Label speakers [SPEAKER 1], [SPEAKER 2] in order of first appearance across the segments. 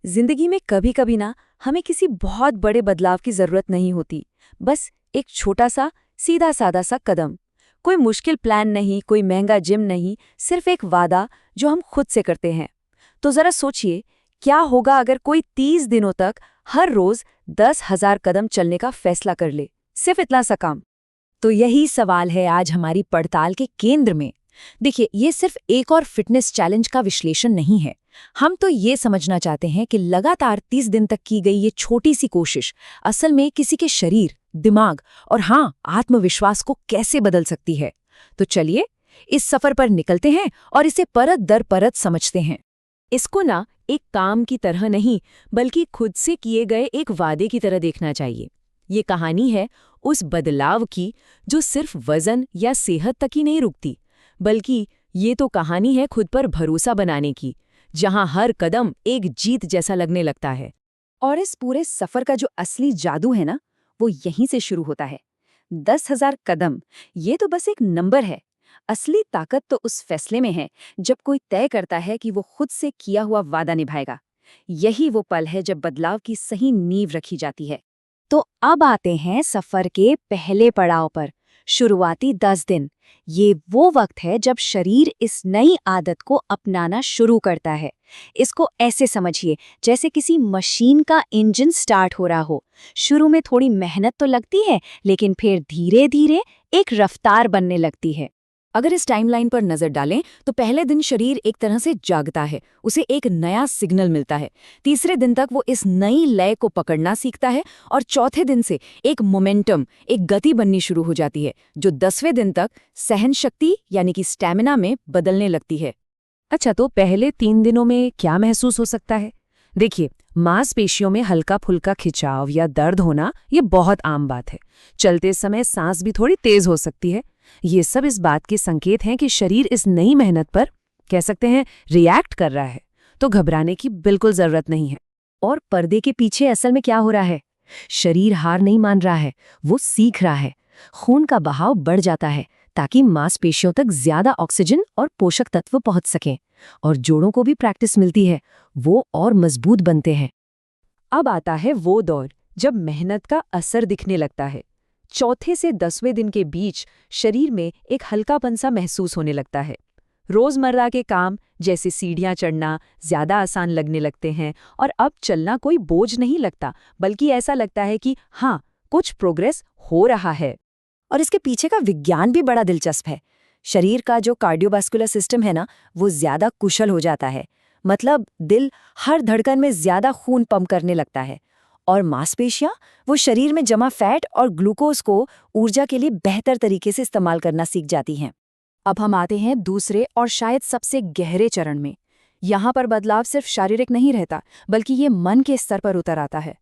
[SPEAKER 1] जिंदगी में कभी कभी ना हमें किसी बहुत बड़े बदलाव की जरूरत नहीं होती। बस एक छोटा सा सीधा सादा सा कदम। कोई मुश्किल प्लान नहीं, कोई महंगा जिम नहीं, सिर्फ एक वादा जो हम खुद से करते हैं। तो जरा सोचिए, क्या होगा अगर कोई 30 दिनों तक हर रोज 10,000 कदम चलने का फैसला कर ले, सिर्फ इतना सा काम।
[SPEAKER 2] तो यही सवाल है आज हमारी पड़ताल के केंद्र में। देखिए, ये सिर्फ एक और फिटनेस चैलेंज का विश्लेषण नहीं है। हम तो ये समझना चाहते हैं कि लगातार 30 दिन तक की गई ये छोटी सी कोशिश असल में किसी के शरीर, दिमाग और हाँ, आत्मविश्वास को कैसे बदल सकती है। तो चलिए इस सफर पर निकलते हैं और इसे परत दर परत समझते हैं। इसको ना एक काम की तरह नहीं, बल्कि खुद से किए गए एक वादे की तरह देखना चाहिए। ये कहानी है उस बदलाव की जो सिर्फ वजन या सेहत तक ही नहीं रुकती, बल्कि ये तो कहानी है खुद पर भरोसा बनाने की, जहां हर कदम एक जीत जैसा लगने लगता है।
[SPEAKER 1] और इस पूरे सफर का जो असली जादू है ना, वो यहीं से शुरू होता है। 10,000 कदम, ये तो बस एक नंबर है। असली ताकत तो उस फैसले में है जब कोई तय करता है कि वो खुद से किया हुआ वादा निभाएगा। यही वो पल है जब बदलाव की सही नींव रखी जाती है।
[SPEAKER 2] तो अब आते हैं सफर के पहले पड़ाव पर, शुरुआती 10 दिन। ये वो वक्त है जब शरीर इस नई आदत को अपनाना शुरू करता है। इसको ऐसे समझिए जैसे किसी मशीन का इंजन स्टार्ट हो रहा हो। शुरू में थोड़ी मेहनत तो लगती है, लेकिन फिर धीरे धीरे एक रफ्तार बनने लगती है। अगर इस टाइमलाइन पर नजर डालें तो पहले दिन शरीर एक तरह से जागता है, उसे एक नया सिग्नल मिलता है। तीसरे दिन तक वो इस नई लय को पकड़ना सीखता है और चौथे दिन से एक मोमेंटम, एक गति बननी शुरू हो जाती है, जो 10वें दिन तक सहन शक्ति यानी कि स्टैमिना में बदलने लगती है। अच्छा, तो पहले 3 दिनों में क्या महसूस हो सकता है? देखिए, मांसपेशियों में हल्का फुल्का खिंचाव या दर्द होना ये बहुत आम बात है। चलते समय सांस भी थोड़ी तेज हो सकती है। ये सब इस बात के संकेत हैं कि शरीर इस नई मेहनत पर, कह सकते हैं, रिएक्ट कर रहा है। तो घबराने की बिल्कुल जरूरत नहीं है। और पर्दे के पीछे असल में क्या हो रहा है? शरीर हार नहीं मान रहा है, वो सीख रहा है। खून का बहाव बढ़ जाता है ताकि मांसपेशियों तक ज्यादा ऑक्सीजन और पोषक तत्व पहुंच सकें, और जोड़ों को भी प्रैक्टिस मिलती है, वो और मजबूत बनते हैं। अब आता है वो दौर जब मेहनत का असर दिखने लगता है। चौथे से 10वें दिन के बीच शरीर में एक हल्कापन सा महसूस होने लगता है। रोजमर्रा के काम जैसे सीढ़ियां चढ़ना ज्यादा आसान लगने लगते हैं, और अब चलना कोई बोझ नहीं लगता, बल्कि ऐसा लगता है कि हाँ, कुछ प्रोग्रेस हो रहा है। और इसके पीछे का विज्ञान भी बड़ा दिलचस्प है। शरीर का जो कार्डियोवास्कुलर सिस्टम है ना, वो ज्यादा कुशल हो जाता है। मतलब दिल हर धड़कन में ज्यादा खून पंप करने लगता है, और मांसपेशियां वो शरीर में जमा फैट और ग्लूकोज को ऊर्जा के लिए बेहतर तरीके से इस्तेमाल करना सीख जाती हैं। अब हम आते हैं दूसरे और शायद सबसे गहरे चरण में। यहाँ पर बदलाव सिर्फ शारीरिक नहीं रहता, बल्कि ये मन के स्तर पर उतर आता है।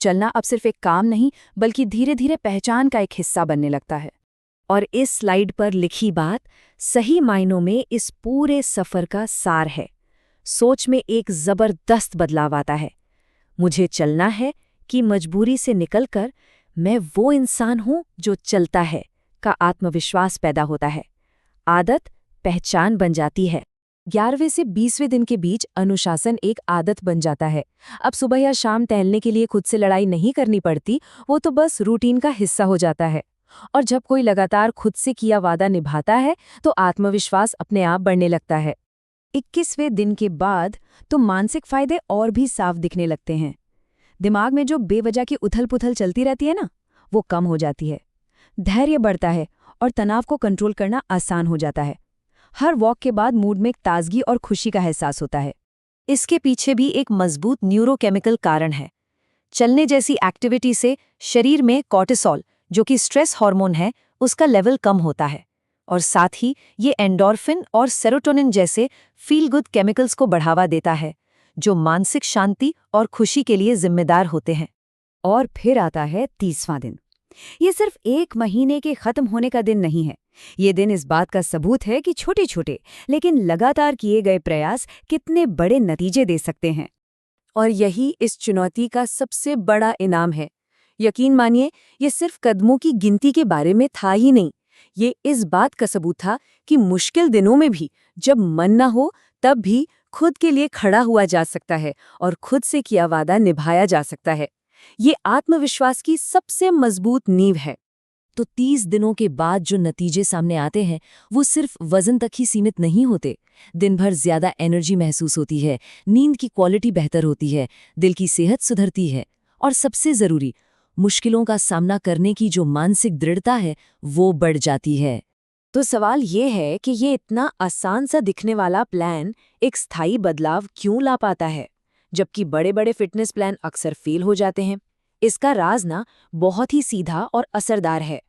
[SPEAKER 2] चलना अब सिर्फ एक काम नहीं, बल्कि धीरे धीरे पहचान का एक हिस्सा बनने लगता है। और इस स्लाइड पर लिखी बात सही मायनों में इस पूरे सफर का सार है। सोच में एक जबरदस्त बदलाव आता है। मुझे चलना है कि मजबूरी से निकलकर मैं वो इंसान हूं जो चलता है का आत्मविश्वास पैदा होता है। आदत पहचान बन जाती है। 11वें से 20वें दिन के बीच अनुशासन एक आदत बन जाता है। अब सुबह या शाम टहलने के लिए खुद से लड़ाई नहीं करनी पड़ती, वो तो बस रूटीन का हिस्सा हो जाता है। और जब कोई लगातार खुद से किया वादा निभाता है तो आत्मविश्वास अपने आप बढ़ने लगता है। 21वें दिन के बाद तो मानसिक फायदे और भी साफ दिखने लगते हैं। दिमाग में जो बेवजह की उथल-पुथल चलती रहती है ना, वो कम हो जाती है। धैर्य बढ़ता है और तनाव को कंट्रोल करना आसान हो जाता है। हर वॉक के बाद मूड में एक ताजगी और खुशी का एहसास होता है। इसके पीछे भी एक मजबूत न्यूरोकेमिकल कारण है। चलने जैसी एक्टिविटी से शरीर में कॉर्टिसोल, जो कि स्ट्रेस हार्मोन है, उसका लेवल कम होता है, और साथ ही ये एंडोर्फिन और सेरोटोनिन जैसे फील गुड केमिकल्स को बढ़ावा देता है, जो मानसिक शांति और खुशी के लिए जिम्मेदार होते हैं। और फिर आता है 30वां दिन। ये सिर्फ एक महीने के खत्म होने का दिन नहीं है। ये दिन इस बात का सबूत है कि छोटे छोटे लेकिन लगातार किए गए प्रयास कितने बड़े नतीजे दे सकते हैं। और यही इस चुनौती का सबसे बड़ा इनाम है। यकीन मानिए, ये सिर्फ कदमों की गिनती के बारे में था ही नहीं, ये इस बात का सबूत था कि मुश्किल दिनों में भी जब मन न हो, तब भी
[SPEAKER 1] खुद के लिए खड़ा हुआ जा सकता है और खुद से किया वादा निभाया जा सकता है। ये आत्मविश्वास की सबसे मजबूत नींव है। तो 30 दिनों के बाद जो नतीजे सामने आते हैं वो सिर्फ वजन तक ही सीमित नहीं होते। दिन भर ज्यादा एनर्जी महसूस होती है, नींद की क्वालिटी बेहतर होती है, दिल की सेहत सुधरती है और सबसे जरूरी, मुश्किलों का सामना करने की जो मानसिक दृढ़ता है वो बढ़ जाती है। तो सवाल ये है कि ये इतना आसान सा दिखने वाला प्लान एक स्थायी बदलाव क्यों ला पाता है, जबकि बड़े-बड़े फिटनेस प्लान अक्सर फेल हो जाते हैं। इसका राज ना बहुत ही सीधा और असरदार है।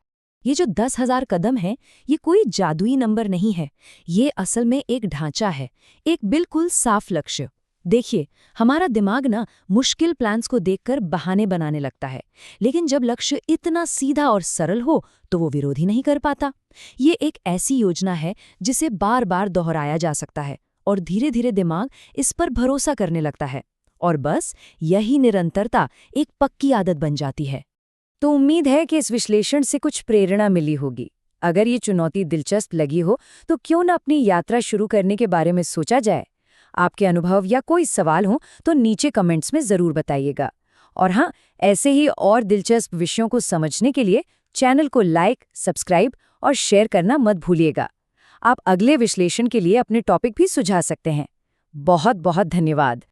[SPEAKER 1] ये जो 10,000 कदम है, ये कोई जादुई नंबर नहीं है। ये असल में एक ढांचा है, एक बिल्कुल साफ लक्ष्य। देखिए, हमारा दिमाग ना मुश्किल प्लान्स को देखकर बहाने बनाने लगता है, लेकिन जब लक्ष्य इतना सीधा और सरल हो तो वो विरोध ही नहीं कर पाता। ये एक ऐसी योजना है जिसे बार बार दोहराया जा सकता है और धीरे धीरे दिमाग इस पर भरोसा करने लगता है और बस यही निरंतरता एक पक्की आदत बन जाती है। तो उम्मीद है कि इस विश्लेषण से कुछ प्रेरणा मिली होगी। अगर ये चुनौती दिलचस्प लगी हो तो क्यों न अपनी यात्रा शुरू करने के बारे में सोचा जाए। आपके अनुभव या कोई सवाल हो तो नीचे कमेंट्स में ज़रूर बताइएगा। और हाँ, ऐसे ही और दिलचस्प विषयों को समझने के लिए चैनल को लाइक, सब्सक्राइब और शेयर करना मत भूलिएगा। आप अगले विश्लेषण के लिए अपने टॉपिक भी सुझा सकते हैं। बहुत बहुत धन्यवाद।